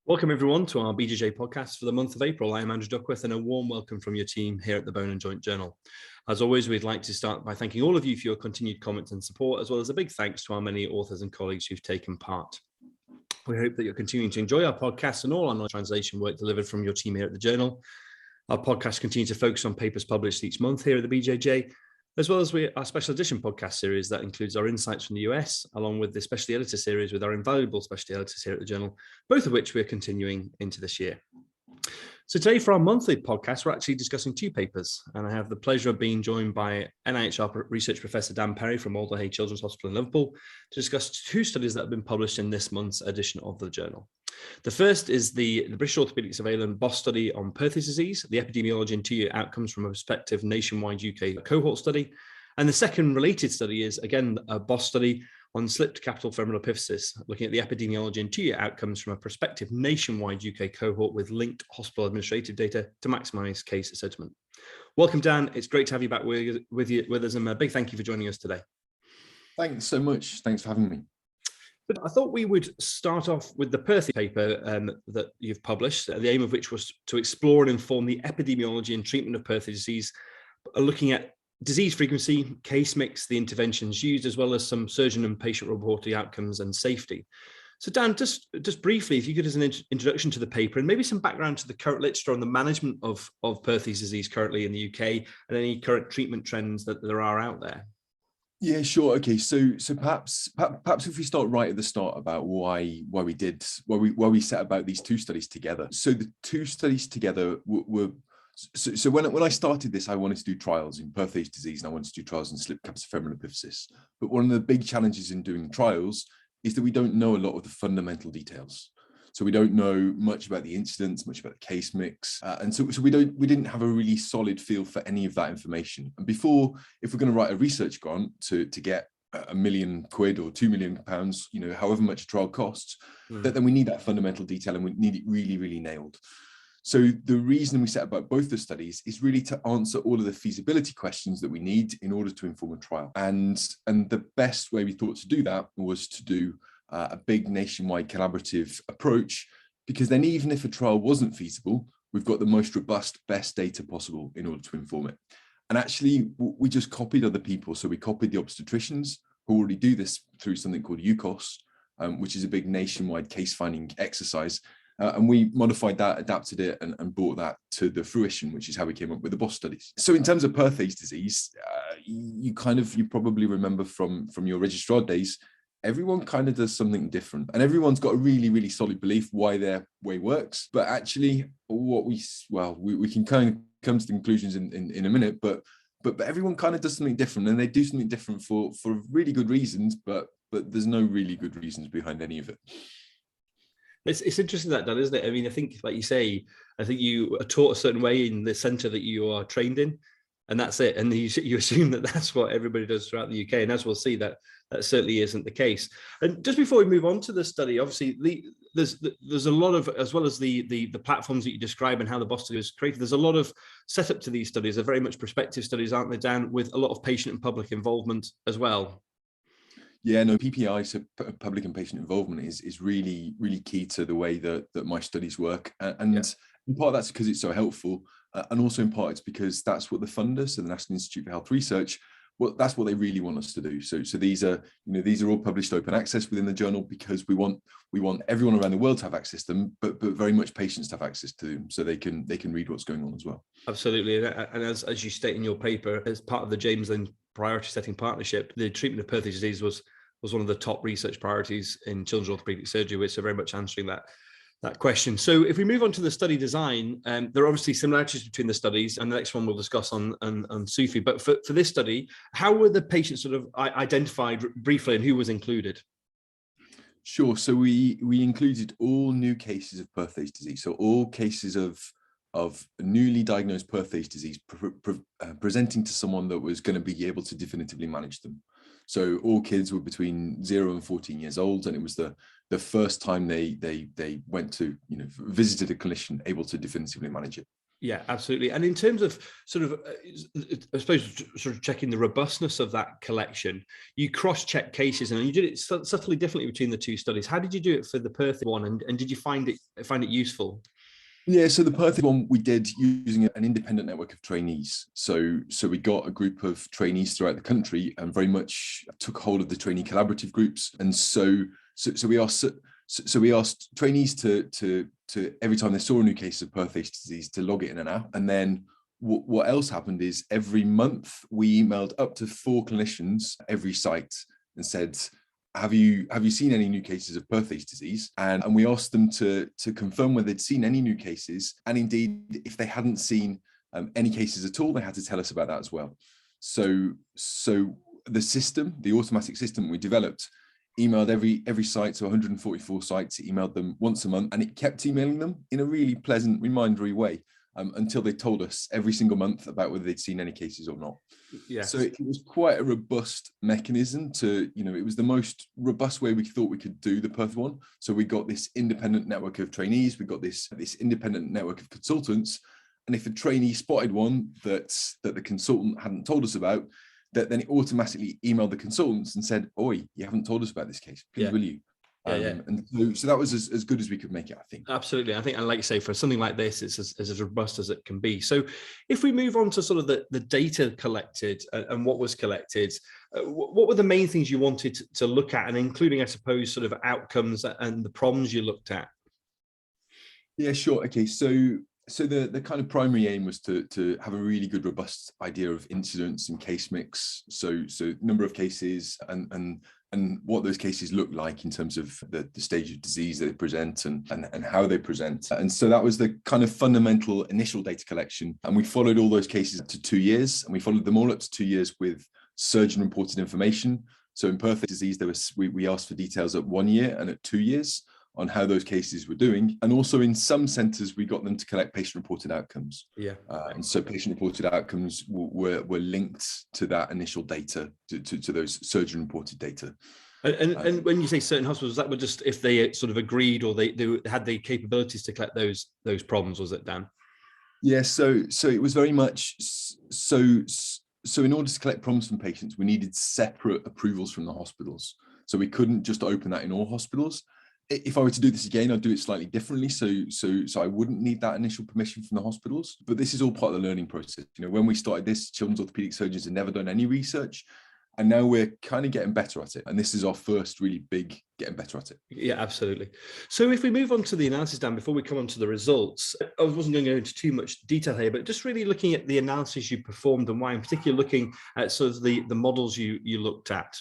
Welcome everyone to our BJJ podcast for the month of April. I am Andrew Duckworth and a warm welcome from your team here at the Bone and Joint Journal. As always, we'd like to start by thanking all of you for your continued comments and support, as well as a big thanks to our many authors and colleagues who've taken part. We hope that you're continuing to enjoy our podcast and all our translation work delivered from your team here at the Journal. Our podcast continues to focus on papers published each month here at the BJJ, as well as our special edition podcast series that includes our insights from the US, along with the specialty editor series with our invaluable specialty editors here at the Journal, both of which we're continuing into this year. So today for our monthly podcast, we're actually discussing two papers, and I have the pleasure of being joined by NIHR research professor Dan Perry from Alder Hey Children's Hospital in Liverpool to discuss two studies that have been published in this month's edition of the Journal. The first is the British Orthopaedic Surveillance BOSS study on Perthes disease, the epidemiology and two-year outcomes from a prospective nationwide UK cohort study. And the second related study is, again, a BOSS study on slipped capital femoral epiphysis, looking at the epidemiology and two-year outcomes from a prospective nationwide UK cohort with linked hospital administrative data to maximise case assessment. Welcome, Dan. It's great to have you back with us, and a big thank you for joining us today. Thanks so much. Thanks for having me. But I thought we would start off with the Perthes paper that you've published, the aim of which was to explore and inform the epidemiology and treatment of Perthes disease, looking at disease frequency, case mix, the interventions used, as well as some surgeon and patient reported outcomes and safety. So Dan, just briefly, if you could give us an introduction to the paper and maybe some background to the current literature on the management of Perthes disease currently in the UK and any current treatment trends that there are out there. Yeah, sure. Okay, so perhaps if we start right at the start about why we set about these two studies together. So the two studies together were so when I started this, I wanted to do trials in Perthes disease and I wanted to do trials in slipped capital femoral epiphysis. But one of the big challenges in doing trials is that we don't know a lot of the fundamental details. So we don't know much about the incidence, much about the case mix, and so we didn't have a really solid feel for any of that information. And if we're going to write a research grant to get £1 million or £2 million, however much a trial costs, then we need that fundamental detail and we need it really, really nailed. So the reason we set about both the studies is really to answer all of the feasibility questions that we need in order to inform a trial. And the best way we thought to do that was to do a big nationwide collaborative approach, because then even if a trial wasn't feasible, we've got the most robust, best data possible in order to inform it. And actually, we just copied other people. So we copied the obstetricians who already do this through something called UCOS, which is a big nationwide case finding exercise. And we modified that, adapted it, and brought that to the fruition, which is how we came up with the BOSS studies. So in terms of Perthes disease, you probably remember from your registrar days, everyone kind of does something different, and everyone's got a really, really solid belief why their way works. But actually, we can kind of come to the conclusions in a minute. But everyone kind of does something different, and they do something different for really good reasons. But there's no really good reasons behind any of it. It's interesting that, isn't it? I mean, I think, like you say, I think you are taught a certain way in the centre that you are trained in, and that's it. And you assume that that's what everybody does throughout the UK, and as we'll see, that certainly isn't the case. And just before we move on to the study, obviously there's a lot of, as well as the platforms that you describe and how the BOSS study was created, there's a lot of setup to these studies. They're very much prospective studies, aren't they, Dan, with a lot of patient and public involvement as well. Yeah, no, PPI, so public and patient involvement, is really, really key to the way that my studies work. And in part that's because it's so helpful. And also in part it's because that's what the funders, so the National Institute for Health Research, that's what they really want us to do. So these are all published open access within the journal, because we want everyone around the world to have access to them, but very much patients to have access to them, so they can read what's going on as well. Absolutely, and as you state in your paper, as part of the James Lind Priority Setting Partnership, the treatment of Perthes disease was one of the top research priorities in children's orthopaedic surgery, which are very much answering that question. So if we move on to the study design, there are obviously similarities between the studies, and the next one we'll discuss on SCFE. But for this study, how were the patients sort of identified briefly, and who was included? Sure. So we included all new cases of Perthes disease. So all cases of newly diagnosed Perthes disease presenting to someone that was going to be able to definitively manage them. So all kids were between 0 and 14 years old, and it was the first time they went to visited a clinician able to definitively manage it. Yeah, absolutely. And in terms of sort of, I suppose, sort of checking the robustness of that collection, you cross-check cases, and you did it subtly differently between the two studies. How did you do it for the Perth one, and did you find it useful? Yeah, so the Perthes one we did using an independent network of trainees. So we got a group of trainees throughout the country and very much took hold of the trainee collaborative groups. And so we asked trainees to every time they saw a new case of Perthes disease to log it in an app. And then what else happened is every month we emailed up to 4 clinicians every site and said, have you seen any new cases of Perthes disease? And we asked them to confirm whether they'd seen any new cases. And indeed, if they hadn't seen any cases at all, they had to tell us about that as well. So the system, the automatic system we developed, emailed every site, so 144 sites, emailed them once a month, and it kept emailing them in a really pleasant, remindery way until they told us every single month about whether they'd seen any cases or not. Yes. So it was quite a robust mechanism to, it was the most robust way we thought we could do the Perth one. So we got this independent network of trainees, we got this independent network of consultants. And if a trainee spotted one that the consultant hadn't told us about, then it automatically emailed the consultants and said, "Oi, you haven't told us about this case. Please, will you?" And so that was as good as we could make it, I think. Absolutely. I think, and like you say, for something like this, it's as robust as it can be. So if we move on to sort of the data collected and what was collected, what were the main things you wanted to look at, and including, I suppose, sort of outcomes and the problems you looked at? Yeah, sure. Okay, so the kind of primary aim was to have a really good, robust idea of incidence and case mix. So number of cases and what those cases look like in terms of the stage of disease that they present and how they present. And so that was the kind of fundamental initial data collection. And we followed all those cases to 2 years, and we followed them all up to 2 years with surgeon-reported information. So in Perthes disease, we asked for details at 1 year and at 2 years on how those cases were doing. And also in some centres, we got them to collect patient-reported outcomes. Yeah. And so patient-reported outcomes were linked to that initial data, to those surgeon-reported data. And when you say certain hospitals, that were just if they sort of agreed or they had the capabilities to collect those problems, was it, Dan? Yeah, so it was very much so in order to collect problems from patients, we needed separate approvals from the hospitals. So we couldn't just open that in all hospitals. If I were to do this again, I'd do it slightly differently. So I wouldn't need that initial permission from the hospitals. But this is all part of the learning process. When we started this, children's orthopedic surgeons had never done any research. And now we're kind of getting better at it. And this is our first really big getting better at it. Yeah, absolutely. So if we move on to the analysis, Dan, before we come on to the results, I wasn't going to go into too much detail here, but just really looking at the analysis you performed and why, in particular, looking at sort of the models you looked at.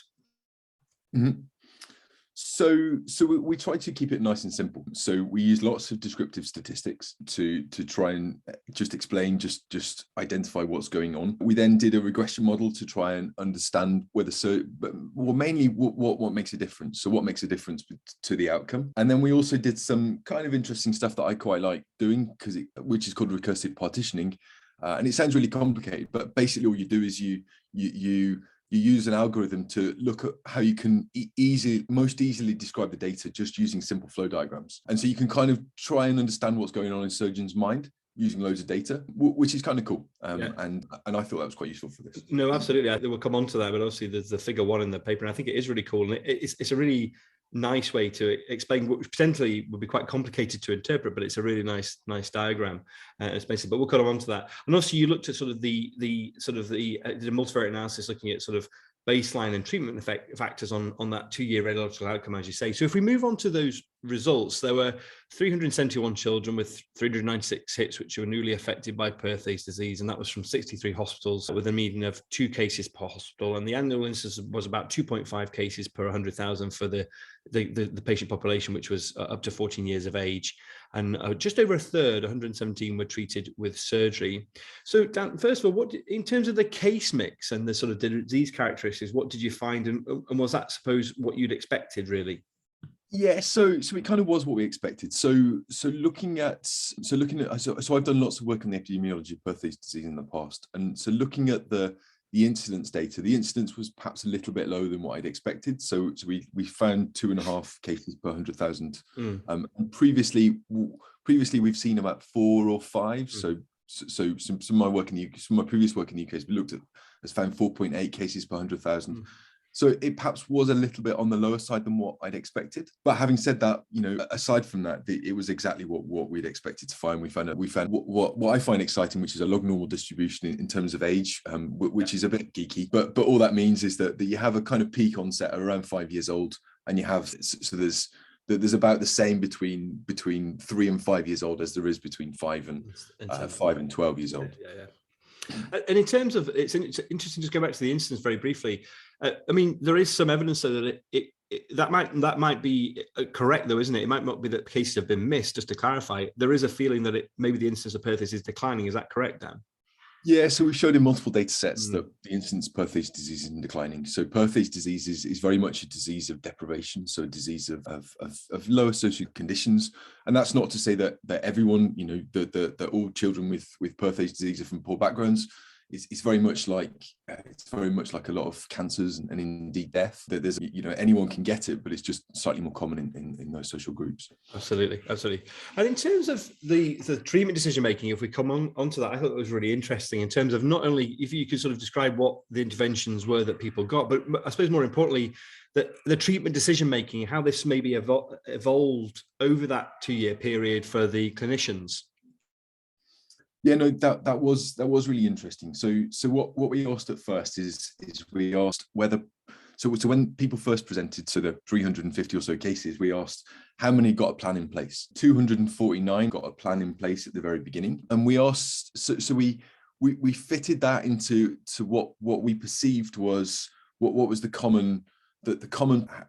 Mm-hmm. So we try to keep it nice and simple. So we use lots of descriptive statistics to try and just explain, just identify what's going on. We then did a regression model to try and understand mainly what makes a difference. So what makes a difference to the outcome. And then we also did some kind of interesting stuff that I quite like doing, which is called recursive partitioning. And it sounds really complicated, but basically all you do is you use an algorithm to look at how you can most easily describe the data just using simple flow diagrams. And so you can kind of try and understand what's going on in a surgeon's mind using loads of data, which is kind of cool. And I thought that was quite useful for this. No, absolutely. I think we'll come on to that, but obviously there's the figure 1 in the paper, and I think it is really cool. And it's a really nice way to explain what potentially would be quite complicated to interpret, but it's a really nice diagram. It's basic, but we'll come on to that. And also you looked at sort of the did a multivariate analysis looking at sort of baseline and treatment factors on that 2-year radiological outcome, as you say. So if we move on to those results, there were 371 children with 396 hits, which were newly affected by Perthes disease, and that was from 63 hospitals with a median of 2 cases per hospital. And the annual incidence was about 2.5 cases per 100,000 for the patient population, which was up to 14 years of age. And just over a third, 117, were treated with surgery. So Dan, first of all, what in terms of the case mix and the sort of disease characteristics, what did you find, and was that, suppose, what you'd expected, really? Yeah, so it kind of was what we expected. So looking at I've done lots of work on the epidemiology of Perthes disease in the past, and so looking at the incidence data, the incidence was perhaps a little bit lower than what I'd expected. So we found 2.5 cases per 100,000. And previously we've seen about 4 or 5. So some of my work in the UK, some of my previous work in the UK has found 4.8 cases per 100,000. So it perhaps was a little bit on the lower side than what I'd expected. But having said that, aside from that, it was exactly what we'd expected to find. We found what I find exciting, which is a log normal distribution in terms of age, which is a bit geeky. But all that means is that you have a kind of peak onset around 5 years old, and you have there's about the same between 3 and 5 years old as there is between 5 and 12 years old. And in terms of, it's interesting, just go back to the instance very briefly. I mean, there is some evidence so that that might be correct, though, isn't it? It might not be that cases have been missed. Just to clarify, there is a feeling that maybe the incidence of Perthes is declining. Is that correct, Dan? Yeah, so we showed in multiple data sets that the incidence of Perthes disease is declining. So Perthes disease is very much a disease of deprivation, so a disease of lower social conditions. And that's not to say that everyone, that all children with Perthes disease are from poor backgrounds. It's very much like a lot of cancers and indeed death, that there's, anyone can get it, but it's just slightly more common in those social groups. Absolutely. And in terms of the treatment decision making, if we come onto that, I thought it was really interesting in terms of not only if you could sort of describe what the interventions were that people got, but I suppose more importantly, that the treatment decision making, how this maybe evolved over that 2-year period for the clinicians. Yeah, no, that was really interesting. So what we asked at first is we asked whether, so when people first presented, so the 350 or so cases, we asked how many got a plan in place. 249 got a plan in place at the very beginning, and we asked, so we fitted that into what we perceived was what was the common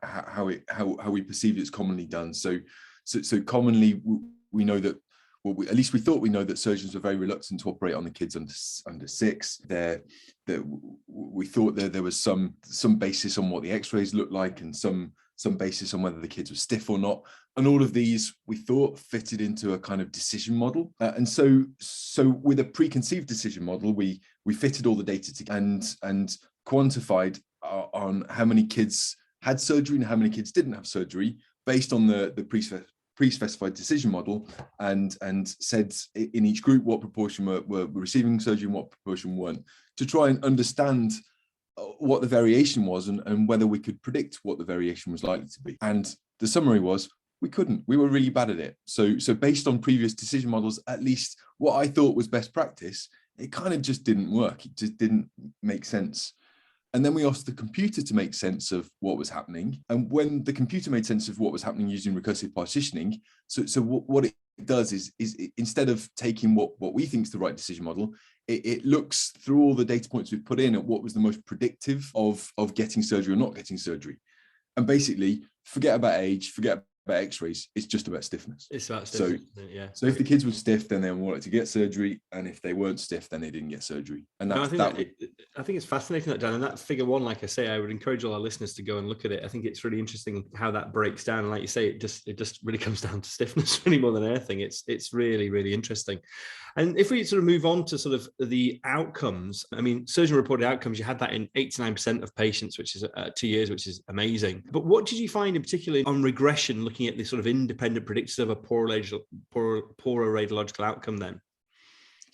how we perceived it's commonly done. So commonly we know that. Well, at least we thought we know that surgeons were very reluctant to operate on the kids under 6. We thought that there was some basis on what the X-rays looked like, and some basis on whether the kids were stiff or not. And all of these we thought fitted into a kind of decision model. And so with a preconceived decision model, we fitted all the data together and quantified on how many kids had surgery and how many kids didn't have surgery based on the pre-specified decision model, and said in each group what proportion were receiving surgery and what proportion weren't, to try and understand what the variation was and whether we could predict what the variation was likely to be. And the summary was we couldn't. We were really bad at it. So based on previous decision models, at least what I thought was best practice, it kind of just didn't work. It just didn't make sense. And then we asked the computer to make sense of what was happening. And when the computer made sense of what was happening using recursive partitioning, so what it does is instead of taking what we think is the right decision model, it looks through all the data points we've put in at what was the most predictive of getting surgery or not getting surgery. And basically, forget about age, forget about X-rays, it's just about stiffness. It's about stiffness, yeah. So if the kids were stiff, then they wanted to get surgery, and if they weren't stiff, then they didn't get surgery. And I think it's fascinating, that, Dan. And that figure 1, like I say, I would encourage all our listeners to go and look at it. I think it's really interesting how that breaks down. And like you say, it just really comes down to stiffness really more than anything. It's really, really interesting. And if we sort of move on to sort of the outcomes, I mean, surgeon-reported outcomes, you had that in 89% of patients, which is 2 years, which is amazing. But what did you find in particular on regression, looking at the sort of independent predictors of a poorer radiological outcome then?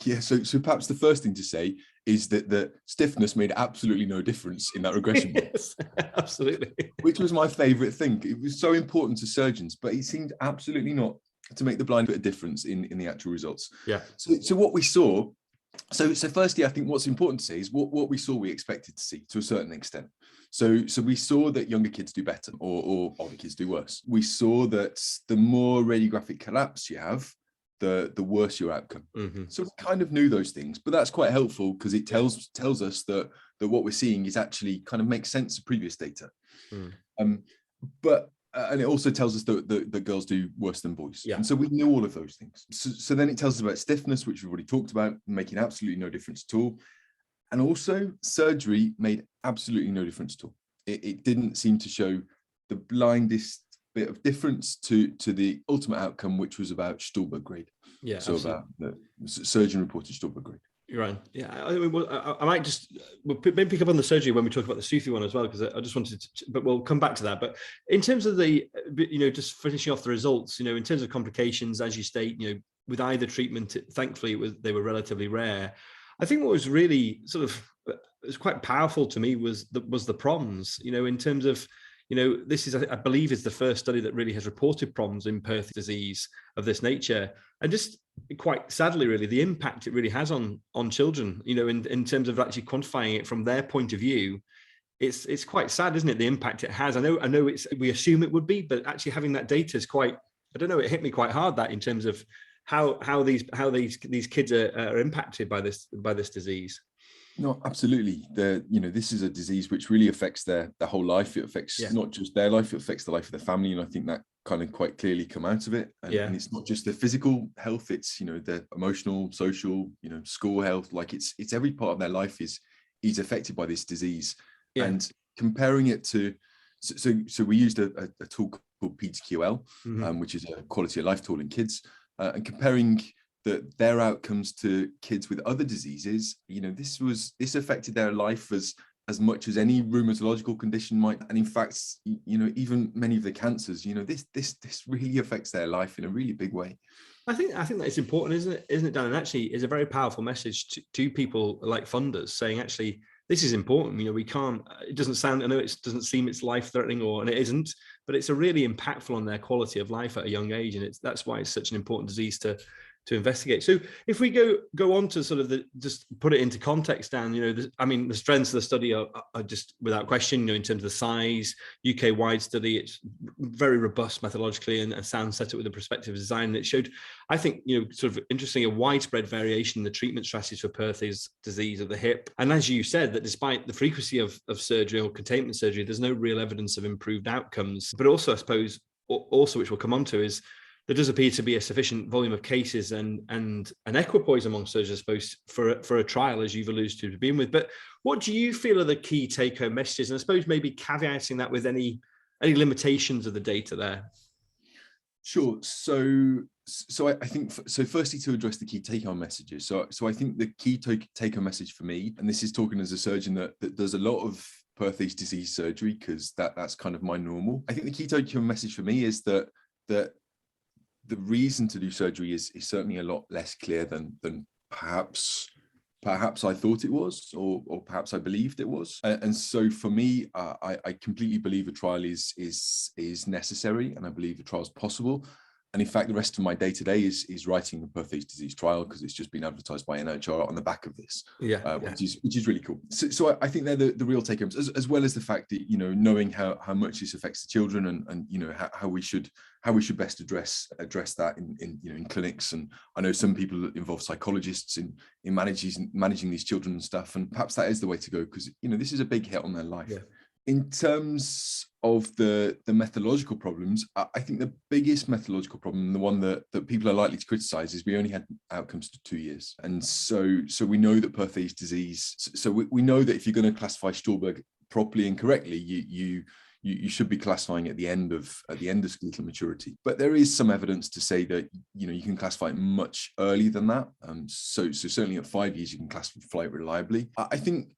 Yeah, so perhaps the first thing to say is that the stiffness made absolutely no difference in that regression. Yes, absolutely. Which was my favourite thing. It was so important to surgeons, but it seemed absolutely not to make the blind bit of difference in the actual results. Yeah. So what we saw, so firstly, I think what's important to say is what we saw we expected to see to a certain extent. So we saw that younger kids do better or older kids do worse. We saw that the more radiographic collapse you have, the worse your outcome. Mm-hmm. So we kind of knew those things, but that's quite helpful because it tells us that what we're seeing is actually kind of makes sense of previous data. And it also tells us that girls do worse than boys. Yeah. And so we knew all of those things. So then it tells us about stiffness, which we've already talked about, making absolutely no difference at all. And also surgery made absolutely no difference at all. It didn't seem to show the blindest bit of difference to the ultimate outcome, which was about Stulberg grade. Yeah. So absolutely. About the surgeon-reported Stulberg grade. You're right. Yeah, I might just maybe pick up on the surgery when we talk about the SCFE one as well, because I just wanted to, but we'll come back to that. But in terms of the, just finishing off the results, in terms of complications, as you state, with either treatment, thankfully they were relatively rare. I think what was really sort of, it was quite powerful to me was the problems, in terms of, this is, I believe, is the first study that really has reported problems in Perthes disease of this nature. And just quite sadly, really, the impact it really has on children, in terms of actually quantifying it from their point of view. It's quite sad, isn't it? The impact it has. I know we assume it would be, but actually having that data is quite, I don't know, it hit me quite hard, that in terms of how these kids are impacted by this disease. No, absolutely. This is a disease which really affects their whole life. It affects not just their life, it affects the life of their family. And I think that kind of quite clearly come out of it. And it's not just their physical health, it's, their emotional, social, school health. Like it's every part of their life is affected by this disease. Yeah. And comparing it to, so we used a tool called PTQL, which is a quality of life tool in kids, and comparing their outcomes to kids with other diseases, this affected their life as much as any rheumatological condition might. And in fact, even many of the cancers, this really affects their life in a really big way. I think that it's important, isn't it, Dan? And actually is a very powerful message to people like funders, saying actually this is important. We can't, it doesn't sound, I know it doesn't seem it's life-threatening, and it isn't, but it's a really impactful on their quality of life at a young age. And that's why it's such an important disease to investigate. So if we go on to sort of just put it into context, Dan, the strengths of the study are just without question, in terms of the size, UK wide study, it's very robust methodologically and sound set up with a prospective design. And it showed, I think, sort of interesting, a widespread variation in the treatment strategies for Perthes disease of the hip. And as you said, that despite the frequency of surgery or containment surgery, there's no real evidence of improved outcomes. But also, I suppose, which we'll come on to, is there does appear to be a sufficient volume of cases and an equipoise among surgeons, I suppose, for a trial, as you've alluded to begin with. But what do you feel are the key take-home messages? And I suppose maybe caveating that with any limitations of the data there. Sure. So I think, firstly, to address the key take-home messages. So I think the key take-home message for me, and this is talking as a surgeon that does a lot of Perthes disease surgery, because that's kind of my normal. I think the key take-home message for me is that the reason to do surgery is certainly a lot less clear than perhaps I thought it was, or perhaps I believed it was. And so for me, I completely believe a trial is necessary, and I believe a trial is possible. And in fact, the rest of my day-to-day is writing the Perthes disease trial, because it's just been advertised by NHR on the back of this, which is really cool. So I think they're the real take-homes, as well as the fact that, knowing how much this affects the children, and how we should best address that in clinics. And I know some people involve psychologists in managing these children and stuff, and perhaps that is the way to go, because this is a big hit on their life. Yeah. In terms of the methodological problems, I think the biggest methodological problem, the one that people are likely to criticize, is we only had outcomes to 2 years. And so we know that Perthes disease, so we know that if you're going to classify Stulberg properly and correctly, you should be classifying at the end of skeletal maturity. But there is some evidence to say that you can classify it much earlier than that. So certainly at 5 years you can classify it reliably. I think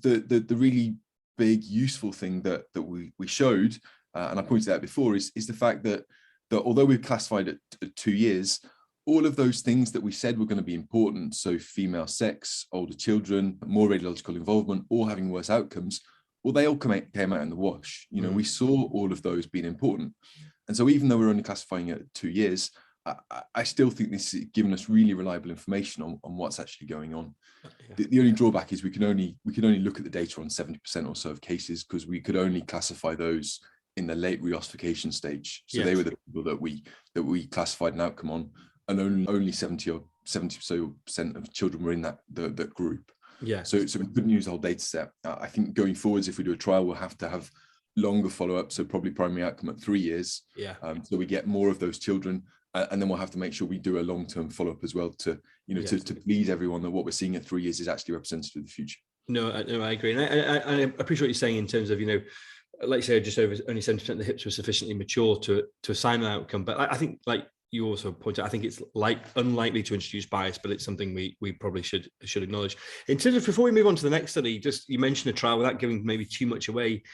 the really big useful thing that we showed, and I pointed out before, is the fact that although we've classified it at 2 years, all of those things that we said were going to be important, so female sex, older children, more radiological involvement, or having worse outcomes, well, they all came out in the wash. We saw all of those being important. And so even though we're only classifying it at 2 years, I still think this is giving us really reliable information on what's actually going on. Yeah. The only drawback is we can only look at the data on 70% or so of cases, because we could only classify those in the late reossification stage. So they were the people that we classified an outcome on, and only 70% of children were in that group. Yeah. So we couldn't use the whole data set. I think going forwards, if we do a trial, we'll have to have longer follow-up. So probably primary outcome at 3 years. Yeah. So we get more of those children. And then we'll have to make sure we do a long-term follow-up as well to please everyone that what we're seeing at 3 years is actually representative of the future. No, I agree. And I appreciate what you're saying in terms of, like you say, just over only 70% of the hips were sufficiently mature to assign an outcome. But I think, like you also pointed out, I think it's unlikely to introduce bias, but it's something we probably should acknowledge. In terms of, before we move on to the next study, just you mentioned a trial without giving maybe too much away.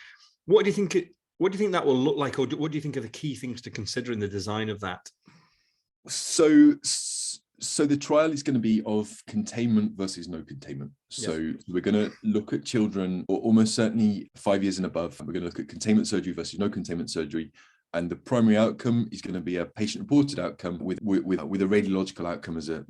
What do you think that will look like, or what do you think are the key things to consider in the design of that? So So the trial is going to be of containment versus no containment. So we're going to look at children, or almost certainly 5 years and above. We're going to look at containment surgery versus no containment surgery. And the primary outcome is going to be a patient-reported outcome with a radiological outcome as a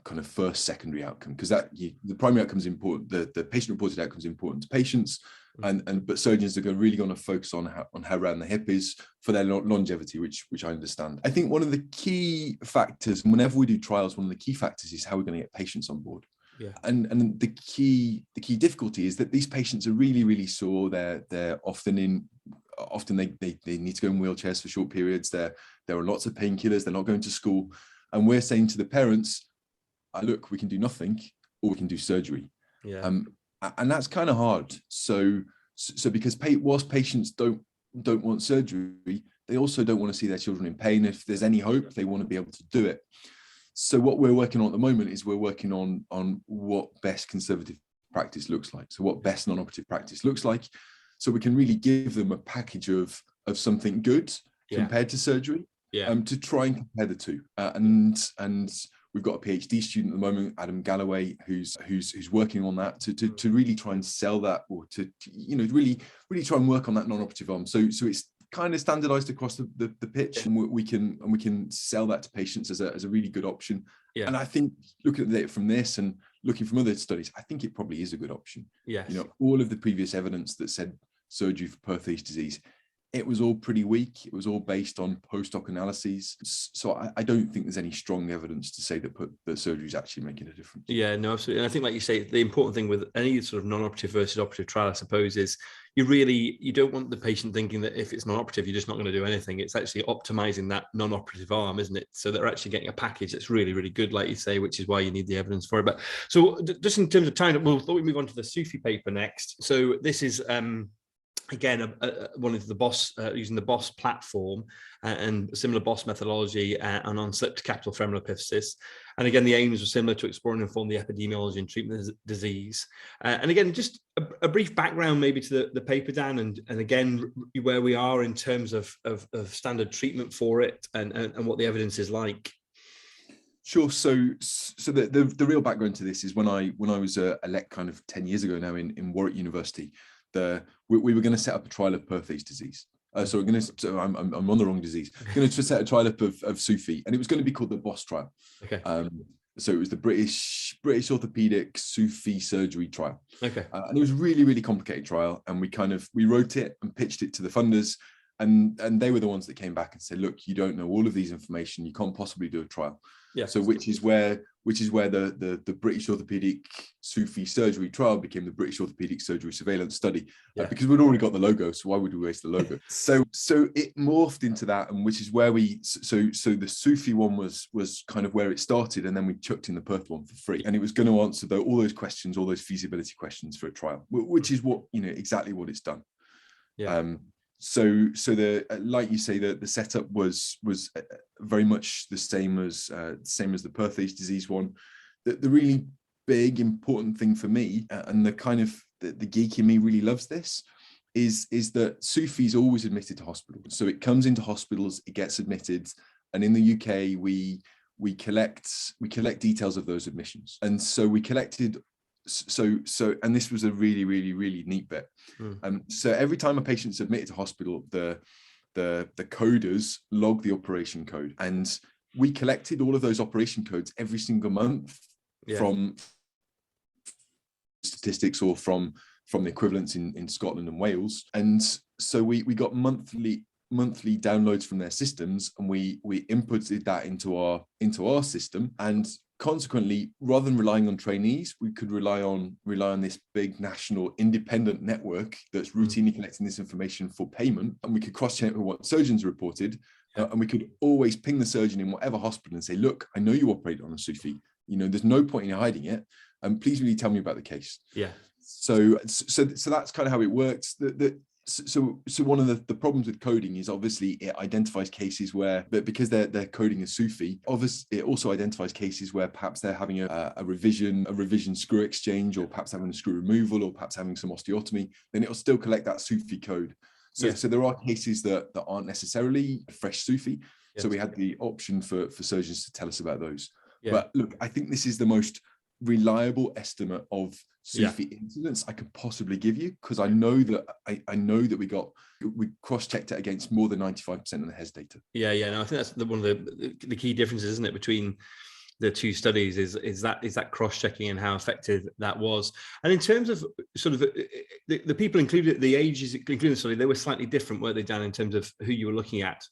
kind of first secondary outcome, because the primary outcome is important. The patient-reported outcome is important to patients, but surgeons are really going to focus on how round the hip is for their longevity, which I understand. I think one of the key factors, whenever we do trials, one of the key factors is how we're going to get patients on board. Yeah. And the key difficulty is that these patients are really, really sore. They're often they need to go in wheelchairs for short periods. There are lots of painkillers. They're not going to school, and we're saying to the parents, look, we can do nothing, or we can do surgery. Yeah. And that's kind of hard. So because whilst patients don't want surgery, they also don't want to see their children in pain. If there's any hope, they want to be able to do it. So what we're working on at the moment is we're working on what best conservative practice looks like. So what best non-operative practice looks like, so we can really give them a package of something good compared to surgery, to try and compare the two. And we've got a PhD student at the moment, Adam Galloway, who's working on that to really try and sell that, or to really try and work on that non-operative arm. So it's kind of standardized across the pitch, and we can sell that to patients as a really good option. Yeah. And I think looking at the data from this and looking from other studies, I think it probably is a good option. Yes. All of the previous evidence that said surgery for Perthes disease, it was all pretty weak. It was all based on post-hoc analyses. So I don't think there's any strong evidence to say that surgery is actually making a difference. Yeah, no, absolutely. And I think, like you say, the important thing with any sort of non-operative versus operative trial, I suppose, is you don't want the patient thinking that if it's non-operative, you're just not going to do anything. It's actually optimizing that non-operative arm, isn't it? So they're actually getting a package that's really, really good, like you say, which is why you need the evidence for it. But so just in terms of time, we'll thought we move on to the SCFE paper next. So this is again, one of the BOSS, using the BOSS platform and similar BOSS methodology and on slipped capital femoral epiphysis. And again, the aims were similar to explore and inform the epidemiology and treatment of disease. And again, just a brief background maybe to the paper, Dan, and again, where we are in terms of standard treatment for it and what the evidence is like. Sure. So the real background to this is when I was a lec kind of 10 years ago now in Warwick University, we were going to set up a trial of Perthes disease. So I'm on the wrong disease. Going to set a trial up of SCFE, and it was going to be called the BOSS trial. Okay. So it was the British Orthopedic SCFE surgery trial. Okay. And it was a really, really complicated trial, and we wrote it and pitched it to the funders, and they were the ones that came back and said, look, you don't know all of these information, you can't possibly do a trial. Yeah. So which is where the British Orthopedic SCFE surgery trial became the British Orthopedic Surgery Surveillance Study, because we'd already got the logo, so why would we waste the logo? so it morphed into that, and which is where the SCFE one was kind of where it started, and then we chucked in the Perth one for free, and it was going to answer all those questions, all those feasibility questions for a trial, which is what exactly what it's done. Yeah. So like you say, the setup was very much the same as the Perthes disease one. The really big important thing for me, and the kind of the geek in me really loves this, is that SCFE is always admitted to hospitals. So it comes into hospitals, it gets admitted, and in the UK we collect details of those admissions. And so we collected. And this was a really, really, really neat bit. So every time a patient's admitted to hospital, the coders log the operation code, and we collected all of those operation codes every single month from statistics or from the equivalents in Scotland and Wales. And so we got monthly downloads from their systems, and we inputted that into our system. And consequently, rather than relying on trainees, we could rely on this big national independent network that's routinely collecting this information for payment, and we could cross-check with what surgeons reported, and we could always ping the surgeon in whatever hospital and say, look, I know you operated on a SCFE, there's no point in hiding it, and please really tell me about the case. Yeah. So that's kind of how it works. So one of the problems with coding is obviously it identifies cases where, but because they're coding a SCFE, obviously it also identifies cases where perhaps they're having a revision screw exchange, or perhaps having a screw removal, or perhaps having some osteotomy. Then it'll still collect that SCFE code. So there are cases that aren't necessarily a fresh SCFE. So we had the option for surgeons to tell us about those. But look, I think this is the most reliable estimate of SCFE incidence I could possibly give you, because I know that I know that we cross-checked it against more than 95% of the HES data. No, I think that's one of the key differences, isn't it, between the two studies is that cross-checking and how effective that was. And in terms of sort of the people included, the ages including the study, they were slightly different, weren't they, Dan, in terms of who you were looking at?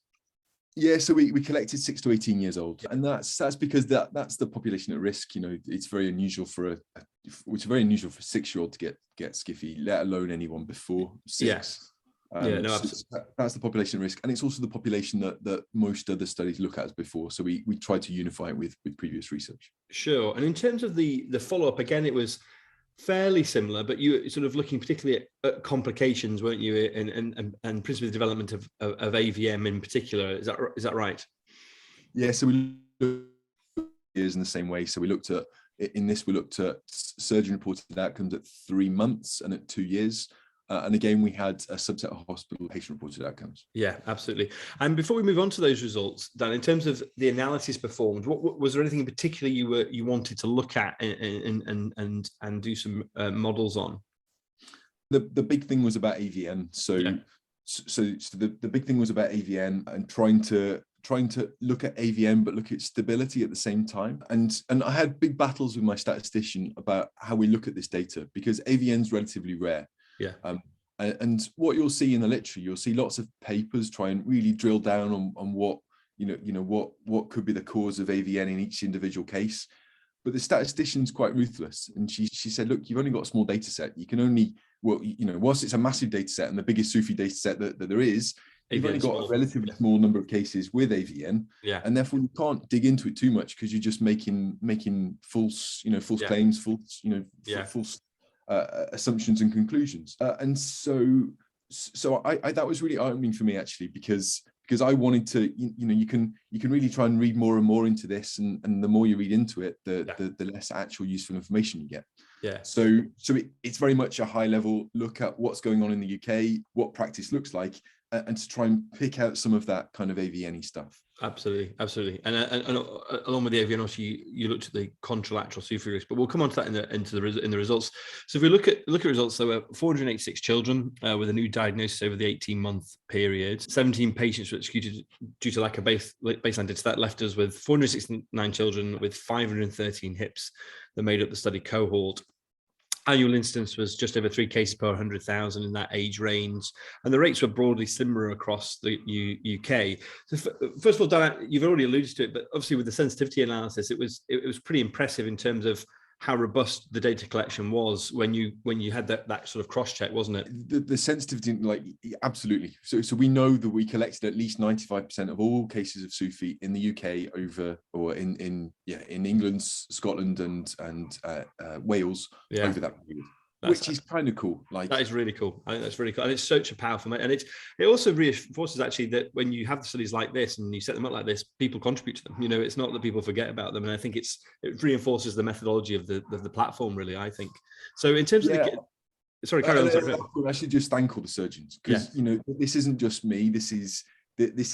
Yeah, so we collected 6 to 18 years old, and that's because that's the population at risk. You know, it's very unusual for it's very unusual for a 6-year-old to get SCFE, let alone anyone before 6. Yes. So that's the population at risk, and it's also the population that most other studies look at as before. So we tried to unify it with previous research. Sure. And in terms of the follow-up, again, it was fairly similar, but you were sort of looking particularly at complications, weren't you? And principally the development of AVM in particular. Is that right? Yeah. So we looked at years in the same way. So we looked at surgeon-reported outcomes at 3 months and at 2 years. And again, we had a subset of hospital patient-reported outcomes. Yeah, absolutely. And before we move on to those results, Dan, in terms of the analysis performed, what was there anything in particular you wanted to look at and do some models on? The big thing was about AVN. So the big thing was about AVN and trying to look at AVN, but look at stability at the same time. And I had big battles with my statistician about how we look at this data, because AVN is relatively rare. Yeah. And what you'll see in the literature, you'll see lots of papers try and really drill down on what what could be the cause of AVN in each individual case. But the statistician's quite ruthless, and she said, look, you've only got a small data set. You can only, whilst it's a massive data set and the biggest SCFE data set that there is, you've only got a relatively small number of cases with AVN, and therefore you can't dig into it too much, because you're just making false claims, false assumptions and conclusions. And so that was really eye-opening for me, actually, because I wanted to, you can really try and read more and more into this, and the more you read into it, the less actual useful information you get. So it's very much a high-level look at what's going on in the UK, what practice looks like, and to try and pick out some of that kind of AVN stuff. Absolutely. And along with the AVN, obviously you looked at the contralateral SCFE risk, but we'll come on to that in the results. So if we look at results, there were 486 children with a new diagnosis over the 18-month period. 17 patients were excluded due to lack of baseline data. That left us with 469 children with 513 hips that made up the study cohort. Annual incidence was just over 3 cases per 100,000 in that age range, and the rates were broadly similar across the UK. So first of all, Dan, you've already alluded to it, but obviously with the sensitivity analysis, it was pretty impressive in terms of how robust the data collection was when you had that sort of cross check, wasn't it? The sensitivity, absolutely. So we know that we collected at least 95% of all cases of SCFE in the UK in England, Scotland, and Wales over that period. Which is kind of cool. That is really cool. I think that's really cool, and it's such a powerful. And it also reinforces actually that when you have studies like this and you set them up like this, people contribute to them. It's not that people forget about them, and I think it reinforces the methodology of the platform. Really, I think. So in terms of sorry, carry on. I should just thank all the surgeons, because this isn't just me. This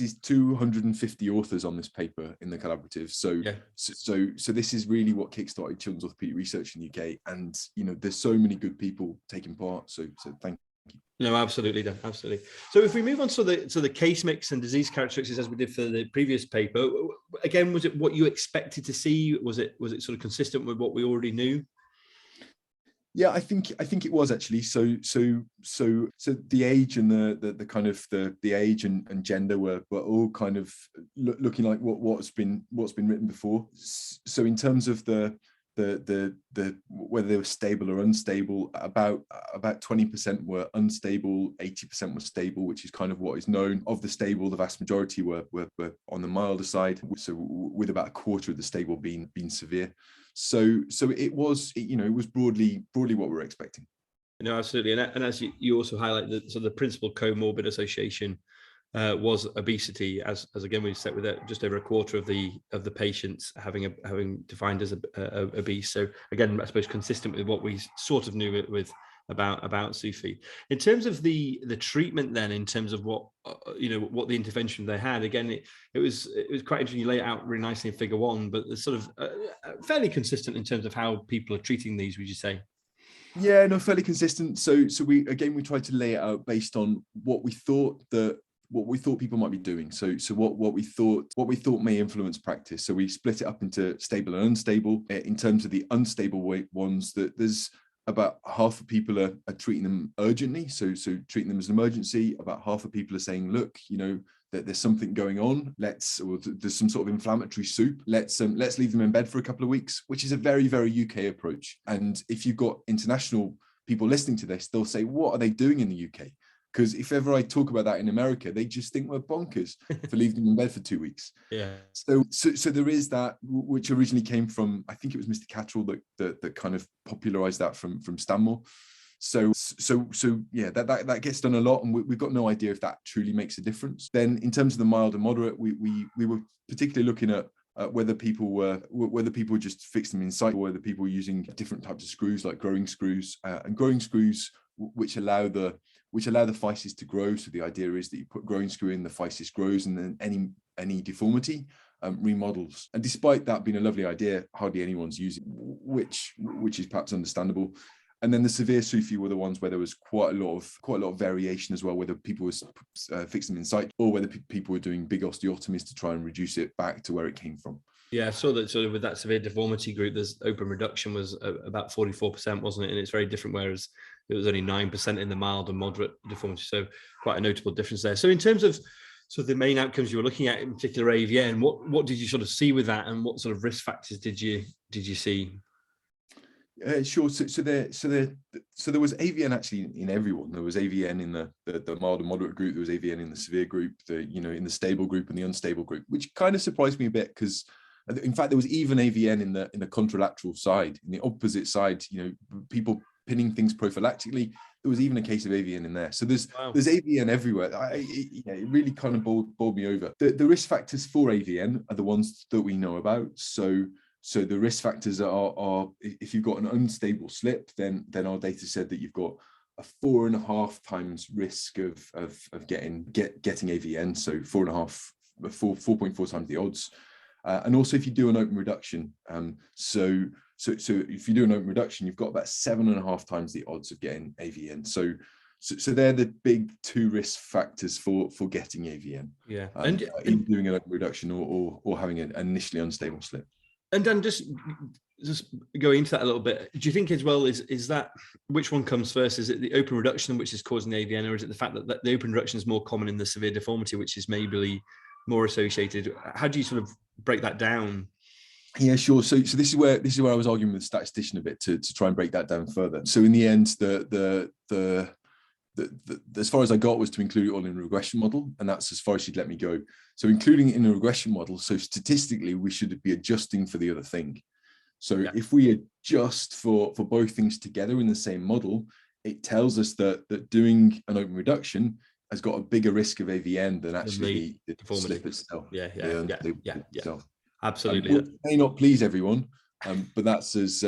is 250 authors on this paper in the collaborative. So this is really what kickstarted children's orthopedic research in the UK, and there's so many good people taking part. So thank you. No, absolutely, Dan, absolutely. So if we move on to the case mix and disease characteristics as we did for the previous paper, again, was it what you expected to see? Was it sort of consistent with what we already knew? Yeah, I think it was actually. So the age and the kind of the age and gender were all kind of looking like what's been written before. So in terms of the whether they were stable or unstable, about 20% were unstable, 80% were stable, which is kind of what is known. Of the stable, the vast majority were on the milder side, so with about a quarter of the stable being severe. So it was broadly what we were expecting. No, absolutely, and as you also highlight, the principal comorbid association was obesity, as again we set with just over a quarter of the patients having defined as obese. So again, I suppose consistent with what we sort of knew about SCFE. In terms of the treatment, then, in terms of what what the intervention they had, again, it was quite interesting. You lay it out really nicely in figure 1, but the sort of fairly consistent in terms of how people are treating these, would you say? Yeah, no, fairly consistent. So we tried to lay it out based on what we thought people might be doing. So what we thought may influence practice. So we split it up into stable and unstable. In terms of the unstable ones, that there's about half of people are treating them urgently, so treating them as an emergency. About half of people are saying, look, that there's something going on. There's some sort of inflammatory soup. Let's leave them in bed for a couple of weeks, which is a very, very UK approach. And if you've got international people listening to this, they'll say, what are they doing in the UK? Because if ever I talk about that in America, they just think we're bonkers for leaving them in bed for 2 weeks. Yeah. So there is that, which originally came from, I think it was Mr. Cattrall that kind of popularized that from Stanmore. So yeah, that gets done a lot, and we've got no idea if that truly makes a difference. Then in terms of the mild and moderate, we were particularly looking at whether people were just fixed them in sight, or whether people were using different types of screws like growing screws, and growing screws which allow the physis to grow. So the idea is that you put growing screw in, the physis grows, and then any deformity remodels. And despite that being a lovely idea, hardly anyone's using it, which is perhaps understandable. And then the severe SCFE were the ones where there was quite a lot of variation as well, whether people were fixing them in sight, or whether people were doing big osteotomies to try and reduce it back to where it came from. Yeah, I saw that sort of with that severe deformity group, there's open reduction was about 44%, wasn't it? And it's very different, whereas it was only 9% in the mild and moderate deformity. So quite a notable difference there. So in terms of the main outcomes you were looking at, in particular AVN, what did you sort of see with that, and what sort of risk factors did you see? Sure. So there was AVN actually in everyone. There was AVN in the mild and moderate group. There was AVN in the severe group. In the stable group and the unstable group, which kind of surprised me a bit, because in fact there was even AVN in the contralateral side, in the opposite side. People pinning things prophylactically. There was even a case of AVN in there. So there's AVN everywhere. It really kind of bowled me over. The risk factors for AVN are the ones that we know about. So the risk factors are if you've got an unstable slip, then our data said that you've got a 4.5 times risk of getting AVN. So 4.4 times the odds. And also if you do an open reduction, so if you do an open reduction, you've got about 7.5 times the odds of getting AVN. So they're the big two risk factors for getting AVN. Yeah, and doing an open reduction or having an initially unstable slip. And then just going into that a little bit, do you think as well is that which one comes first? Is it the open reduction which is causing the AVN, or is it the fact that the open reduction is more common in the severe deformity, which is maybe more associated? How do you sort of break that down? Yeah, sure. So this is where I was arguing with the statistician a bit to try and break that down further. So in the end, the as far as I got was to include it all in a regression model, and that's as far as she'd let me go. So including it in a regression model, so statistically we should be adjusting for the other thing. So if we adjust for both things together in the same model, it tells us that doing an open reduction has got a bigger risk of AVN than actually the slip itself. Yeah. Absolutely. It may not please everyone, but that's as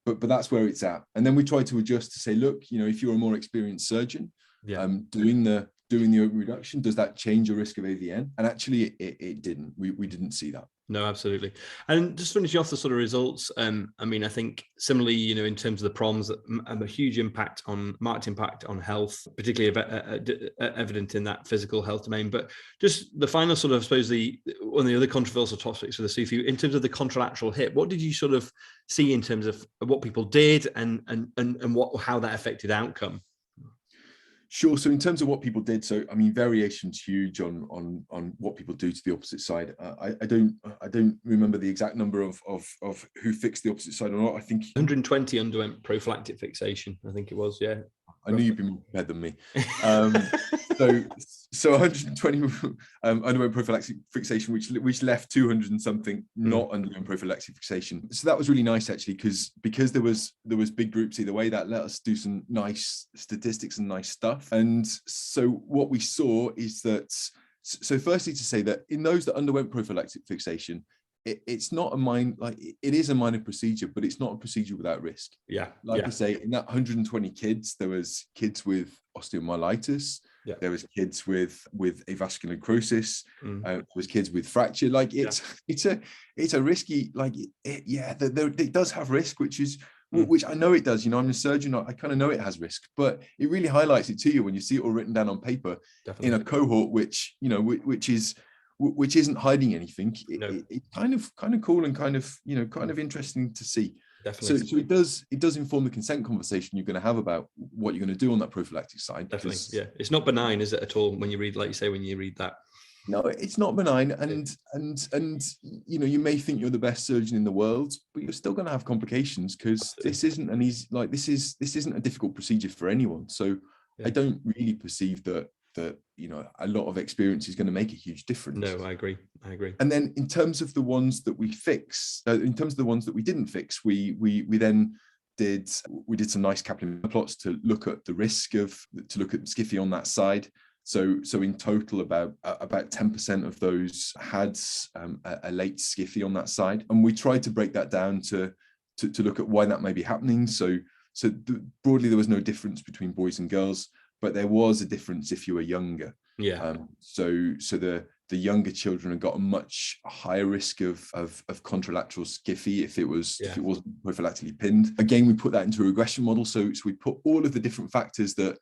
but that's where it's at. And then we try to adjust to say, look, if you're a more experienced surgeon, doing the open reduction, does that change your risk of AVN? And actually it didn't. We didn't see that. No, absolutely. And just finishing off the sort of results, I think similarly, in terms of the PROMs, that have a huge marked impact on health, particularly evident in that physical health domain. But just the final sort of, I suppose, one of the other controversial topics for the SCFE, in terms of the contralateral hip, what did you sort of see in terms of what people did and how that affected outcome? Sure. So in terms of what people did, variation's huge on what people do to the opposite side. I don't remember the exact number of who fixed the opposite side or not. I think 120 underwent prophylactic fixation. I think it was. Yeah. I knew you'd be more prepared than me. So 120 underwent prophylactic fixation, which left 200 and something not undergoing prophylactic fixation. So that was really nice actually, because there was big groups either way. That let us do some nice statistics and nice stuff. And so what we saw is that, so firstly to say that in those that underwent prophylactic fixation, it's not it is a minor procedure, but it's not a procedure without risk. I say, in that 120 kids, there was kids with osteomyelitis, Yeah. There was kids with avascular necrosis. There was kids with fracture. Like it's a risky, like it does have risk, which I know it does. You know, I'm a surgeon. I kind of know it has risk, but it really highlights it to you when you see it all written down on paper. Definitely. In a cohort which isn't hiding anything. It's kind of cool and kind of interesting to see. Definitely. So it does inform the consent conversation you're going to have about what you're going to do on that prophylactic side. Definitely. Yeah. It's not benign, is it, at all, when you read, like you say, when you read that? No, it's not benign. And you know, you may think you're the best surgeon in the world, but you're still going to have complications, because this isn't this isn't a difficult procedure for anyone. So I don't really perceive that you know, a lot of experience is going to make a huge difference. No, I agree. And then in terms of the ones that we fix, in terms of the ones that we didn't fix, we then did some nice Kaplan plots to look at the risk to look at SCFE on that side. So in total, about 10% of those had a late SCFE on that side, and we tried to break that down to look at why that may be happening. So broadly, there was no difference between boys and girls, but there was a difference if you were younger. Yeah. So the younger children have got a much higher risk of contralateral SCFE if it wasn't prophylactically pinned. Again, we put that into a regression model. So we put all of the different factors that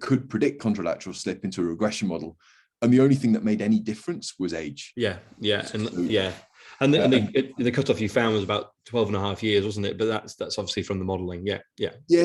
could predict contralateral slip into a regression model, and the only thing that made any difference was age. And the cutoff you found was about 12 and a half years, wasn't it? But that's obviously from the modeling. Yeah.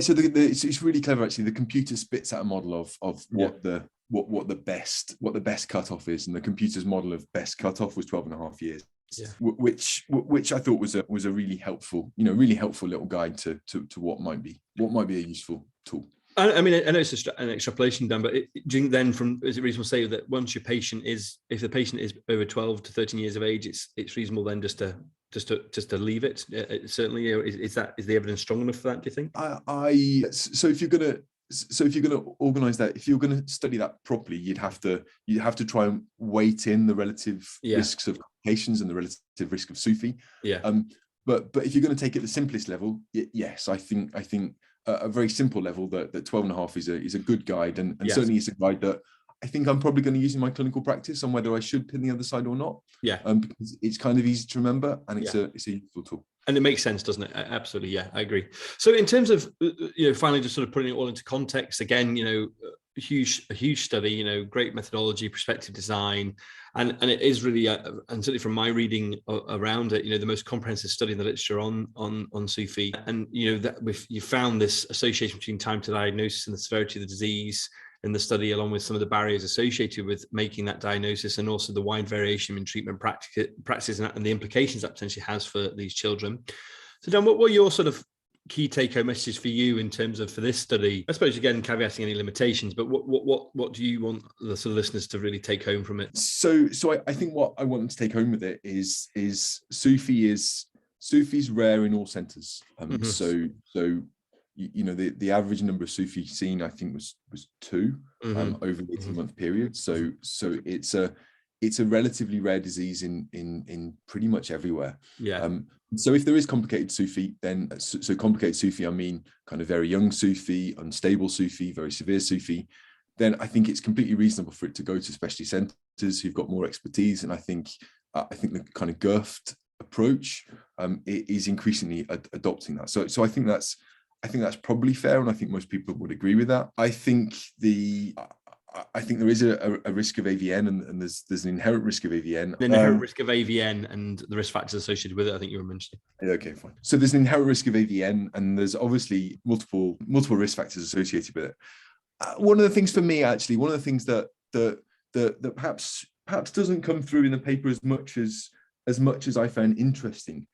So it's really clever, actually. The computer spits out a model of what the best cutoff is, and the computer's model of best cutoff was 12 and a half years. Yeah. Which I thought was a really helpful little guide to what might be a useful tool. I mean, I know it's an extrapolation, Dan, but do you think then is it reasonable to say that once if the patient is over 12 to 13 years of age, it's reasonable then just to leave it? Certainly, is the evidence strong enough for that, do you think? So if you're going to organize that, if you're going to study that properly, you'd have to try and weight in the relative risks of complications and the relative risk of SCFE. Yeah. But if you're going to take it at the simplest level, yes, I think a very simple level that 12 and a half is a good guide, and certainly it's a guide that I think I'm probably going to use in my clinical practice on whether I should pin the other side or not. Yeah. Because it's kind of easy to remember, and it's a useful tool. And it makes sense, doesn't it? Absolutely. Yeah, I agree. So in terms of, finally just sort of putting it all into context again, a huge study, great methodology, prospective design, and it is really, and certainly from my reading around it, the most comprehensive study in the literature on SCFE. And, that you found this association between time to diagnosis and the severity of the disease in the study, along with some of the barriers associated with making that diagnosis, and also the wide variation in treatment practices and the implications that potentially has for these children. So Dan, what were your sort of key take-home messages for you in terms of for this study? I suppose, again, caveating any limitations, but what do you want the sort of listeners to really take home from it? So I think what I want them to take home with it is SCFE is rare in all centres. So the average number of SCFE seen, I think, was 2 over the 18-month period. So it's a relatively rare disease in pretty much everywhere. Yeah. So if there is complicated SCFE, then so complicated SCFE, I mean kind of very young SCFE, unstable SCFE, very severe SCFE, then I think it's completely reasonable for it to go to specialty centres who've got more expertise. And I think the kind of GIRFT approach is increasingly adopting that. So I think that's probably fair, and I think most people would agree with that. I think there is a risk of AVN, and there's an inherent risk of AVN. The inherent risk of AVN and the risk factors associated with it, I think you were mentioning. Okay, fine. So there's an inherent risk of AVN, and there's obviously multiple risk factors associated with it. One of the things for me, actually, one of the things that perhaps doesn't come through in the paper as much as I found interesting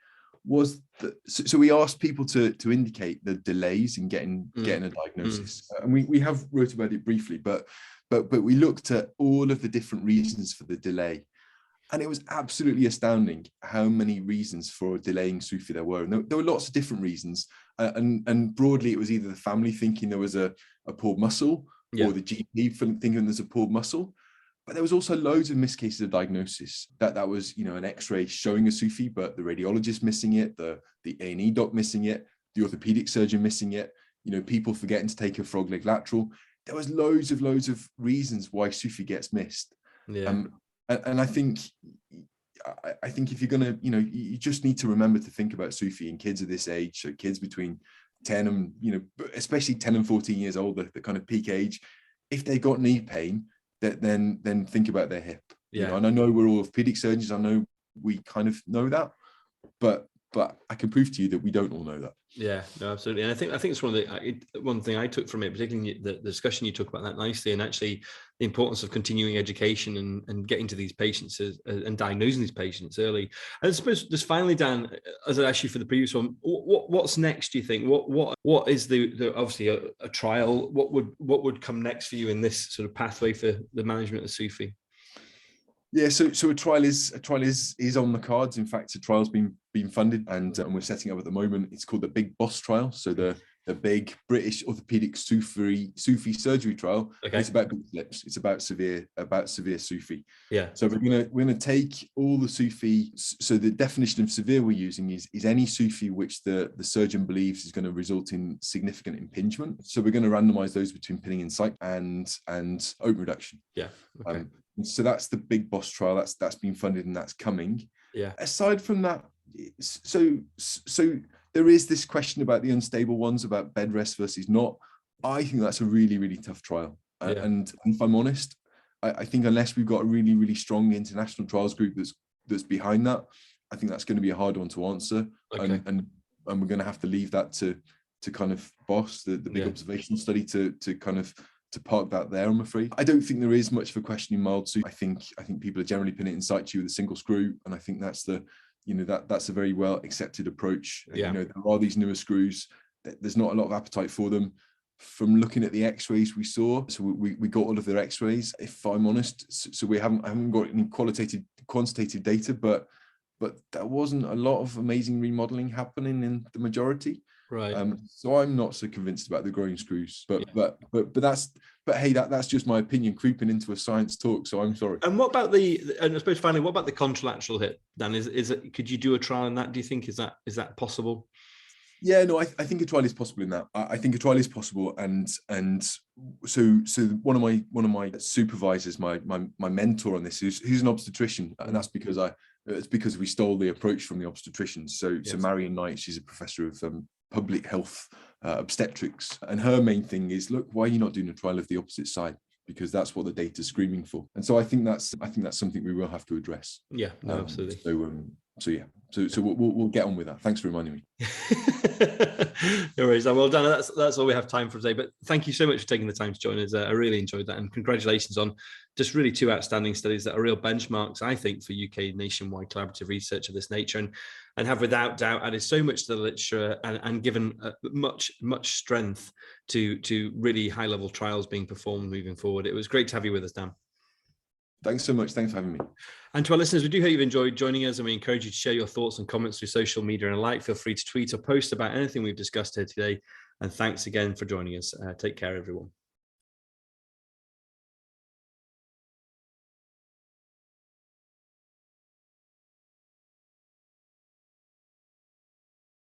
was that, so we asked people to indicate the delays in getting a diagnosis, and we have wrote about it briefly, but we looked at all of the different reasons for the delay, and it was absolutely astounding how many reasons for delaying SCFE there were. And there were lots of different reasons, and broadly it was either the family thinking there was a pulled muscle, or the GP thinking there's a pulled muscle. But there was also loads of missed cases of diagnosis. That was, an X-ray showing a SCFE, but the radiologist missing it, the A&E doc missing it, the orthopedic surgeon missing it, people forgetting to take a frog leg lateral. there was loads of reasons why SCFE gets missed. Yeah. And I think if you're gonna, you just need to remember to think about SCFE in kids of this age, so kids between 10 and, especially 10 and 14 years old, the kind of peak age. If they got knee pain, then think about their hip. Yeah. And I know we're all orthopedic surgeons. I know we kind of know that, but I can prove to you that we don't all know that. Yeah, no, absolutely. And I think it's one thing I took from it, particularly the discussion you talk about that nicely, and actually the importance of continuing education and getting to these patients and diagnosing these patients early. And I suppose just finally, Dan, as I asked you for the previous one, what's next? Do you think what is the obviously a trial? What would come next for you in this sort of pathway for the management of SCFE? Yeah, so a trial is on the cards. In fact, a trial's been funded, and we're setting up at the moment. It's called the Big Boss trial. So the big British orthopedic SCFE surgery trial. Okay. It's about big slips. It's about severe SCFE. Yeah. So we're gonna take all the SCFE. So the definition of severe we're using is any SCFE which the surgeon believes is going to result in significant impingement. So we're going to randomize those between pinning in sight and open reduction. Yeah. Okay. So that's the Big Boss trial. That's been funded and that's coming. Yeah. Aside from that, so there is this question about the unstable ones, about bed rest versus not. I think that's a really, really tough trial. Yeah. And if I'm honest, I think unless we've got a really, really strong international trials group that's behind that, I think that's going to be a hard one to answer. Okay. And we're going to have to leave that to kind of Boss, the big observational study, to kind of to park that there. I'm afraid I don't think there is much of a question in mild SCFE. I think people are generally pinning it in situ with a single screw, and I think that's that's a very well accepted approach. Yeah. There are these newer screws. There's not a lot of appetite for them. From looking at the X-rays we saw, so we got all of their X-rays. If I'm honest, so I haven't got any quantitative data, but there wasn't a lot of amazing remodeling happening in the majority. Right. So I'm not so convinced about the growing screws, but hey, that's just my opinion creeping into a science talk. So I'm sorry. And what about and I suppose finally, what about the contralateral hip, Dan? Is it, could you do a trial in that? Do you think is that possible? Yeah, no, I think a trial is possible in that. I think a trial is possible, and so one of my supervisors, my mentor on this, who's an obstetrician, and that's because it's because we stole the approach from the obstetricians. So Marion Knight, she's a professor of public health obstetrics, and her main thing is, look, why are you not doing a trial of the opposite side? Because that's what the data is screaming for. And so I think that's something we will have to address. Yeah, no, absolutely. So we'll get on with that. Thanks for reminding me. No worries. Well done. That's all we have time for today. But thank you so much for taking the time to join us. I really enjoyed that, and congratulations on just really two outstanding studies that are real benchmarks, I think, for UK nationwide collaborative research of this nature, and have without doubt added so much to the literature and given much strength to really high level trials being performed moving forward. It was great to have you with us, Dan. Thanks so much. Thanks for having me. And to our listeners, we do hope you've enjoyed joining us, and we encourage you to share your thoughts and comments through social media and alike. Feel free to tweet or post about anything we've discussed here today. And thanks again for joining us. Take care, everyone.